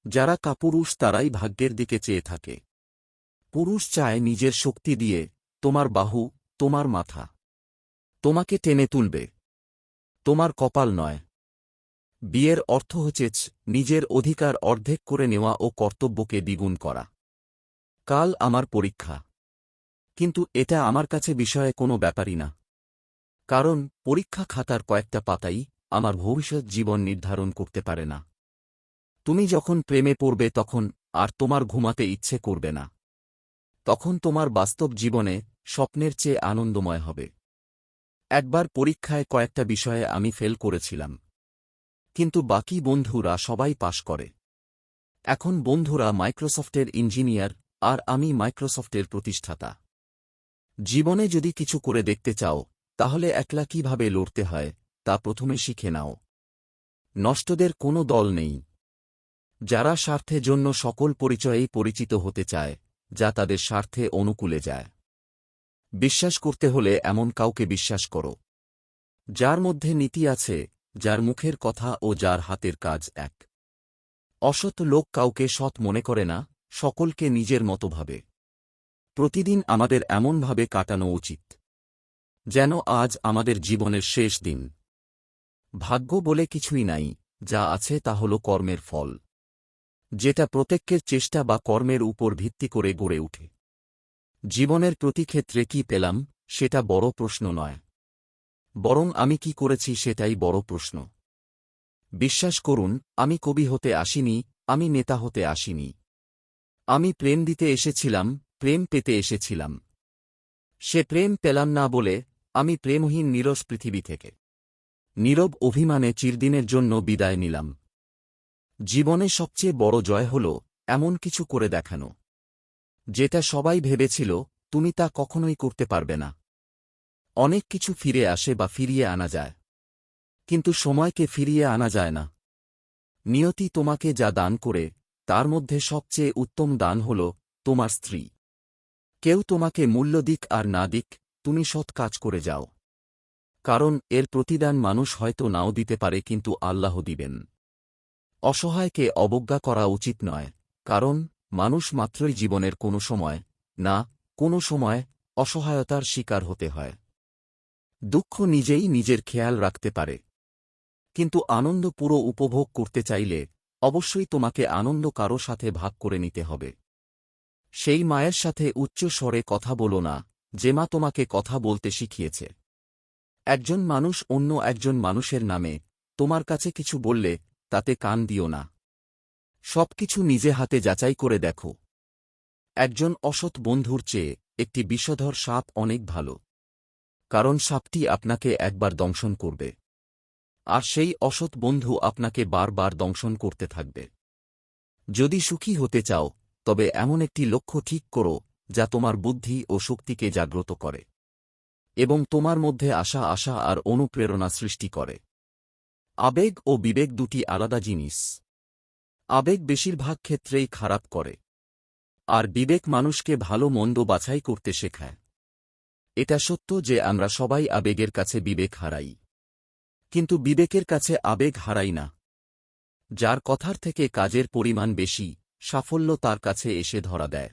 যারা কাপুরুষ তারাই ভাগ্যের দিকে চেয়ে থাকে। পুরুষ চায় নিজের শক্তি দিয়ে, তোমার বাহু, তোমার মাথা। তোমাকে টেনে তুলবে, তোমার কপাল নয়। বিয়ের অর্থ হচ্ছে নিজের অধিকার অর্ধেক করে নেওয়া ও কর্তব্যকে দ্বিগুণ করা। কাল আমার পরীক্ষা, কিন্তু এটা আমার কাছে বিষয়ে কোনো ব্যাপারই না। কারণ পরীক্ষা খাতার কয়েকটা পাতাই আমার ভবিষ্যৎ জীবন নির্ধারণ করতে পারে না। তুমি যখন প্রেমে পড়বে তখন আর তোমার ঘুমাতে ইচ্ছে করবে না। তখন তোমার বাস্তব জীবনে স্বপ্নের চেয়ে আনন্দময় হবে। একবার পরীক্ষায় কয়েকটা বিষয়ে আমি ফেল করেছিলাম, কিন্তু বাকি বন্ধুরা সবাই পাশ করে। এখন বন্ধুরা মাইক্রোসফটের ইঞ্জিনিয়ার, আর আমি মাইক্রোসফটের প্রতিষ্ঠাতা। জীবনে যদি কিছু করে দেখতে চাও, তাহলে একলা কিভাবে লড়তে হয় তা প্রথমে শিখে নাও। নষ্টদের কোনো দল নেই। যারা স্বার্থের জন্য সকল পরিচয়েই পরিচিত হতে চায়, যা তাদের স্বার্থে অনুকূলে যায়। বিশ্বাস করতে হলে এমন কাউকে বিশ্বাস করো, যার মধ্যে নীতি আছে, যার মুখের কথা ও যার হাতের কাজ এক। অসৎ লোক কাউকে সৎ মনে করে না, সকলকে নিজের মতো ভাবে। প্রতিদিন আমাদের এমনভাবে কাটানো উচিত যেন আজ আমাদের জীবনের শেষ দিন। ভাগ্য বলে কিছুই নাই, যা আছে তা হল কর্মের ফল, যেটা প্রত্যেকের চেষ্টা বা কর্মের উপর ভিত্তি করে গড়ে ওঠে। জীবনের প্রতি ক্ষেত্রে কি পেলাম সেটা বড় প্রশ্ন নয়, বরং আমি কি করেছি সেটাই বড় প্রশ্ন। বিশ্বাস করুন, আমি কবি হতে আসিনি, আমি নেতা হতে আসিনি। আমি প্রেম দিতে এসেছিলাম, প্রেম পেতে এসেছিলাম। সে প্রেম পেলাম না বলে আমি প্রেমহীন নীরস পৃথিবী থেকে নীরব অভিমানে চিরদিনের জন্য বিদায় নিলাম। জীবনে সবচেয়ে বড় জয় হল এমন কিছু করে দেখানো, যেটা সবাই ভেবেছিল তুমি তা কখনোই করতে পারবে না। অনেক কিছু ফিরে আসে বা ফিরিয়ে আনা যায়, কিন্তু সময়কে ফিরিয়ে আনা যায় না। নিয়তি তোমাকে যা দান করে, তার মধ্যে সবচেয়ে উত্তম দান হল তোমার স্ত্রী। কেউ তোমাকে মূল্য দিক আর না দিক, তুমি সৎ কাজ করে যাও। কারণ এর প্রতিদান মানুষ হয়তো নাও দিতে পারে, কিন্তু আল্লাহ দিবেন। অসহায়কে অবজ্ঞা করা উচিত নয়, কারণ মানুষ মাত্রই জীবনের কোনো সময় না কোনো সময় অসহায়তার শিকার হতে হয়। দুঃখ নিজেই নিজের খেয়াল রাখতে পারে, কিন্তু আনন্দ পুরো উপভোগ করতে চাইলে অবশ্যই তোমাকে আনন্দ কারো সাথে ভাগ করে নিতে হবে। সেই মায়ের সাথে উচ্চ স্বরে কথা বলো না, যে মা তোমাকে কথা বলতে শিখিয়েছে। একজন মানুষ অন্য একজন মানুষের নামে তোমার কাছে কিছু বললে তাতে কান দিও না। সবকিছু নিজে হাতে যাচাই করে দেখো। একজন অসৎ বন্ধুর চেয়ে একটি বিষধর সাপ অনেক ভালো, কারণ সাপটি আপনাকে একবার দংশন করবে, আর সেই অসৎ বন্ধু আপনাকে বারবার দংশন করতে থাকবে। যদি সুখী হতে চাও, তবে এমন একটি লক্ষ্য ঠিক করো যা তোমার বুদ্ধি ও শক্তিকে জাগ্রত করে এবং তোমার মধ্যে আশা আর অনুপ্রেরণা সৃষ্টি করে। আবেগ ও বিবেক দুটি আলাদা জিনিস। আবেগ বেশিরভাগ ক্ষেত্রেই খারাপ করে, আর বিবেক মানুষকে ভালো মন্দ বাছাই করতে শেখায়। এটা সত্য যে আমরা সবাই আবেগের কাছে বিবেক হারাই, কিন্তু বিবেকের কাছে আবেগ হারাই না। যার কথার থেকে কাজের পরিমাণ বেশি, সাফল্য তার কাছে এসে ধরা দেয়।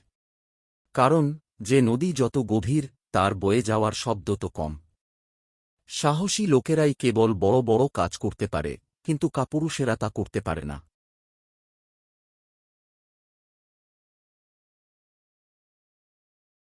কারণ যে নদী যত গভীর, তার বয়ে যাওয়ার শব্দ তো কম। সাহসী লোকেরাই কেবল বড় বড় কাজ করতে পারে, কিন্তু কাপুরুষেরা তা করতে পারে না।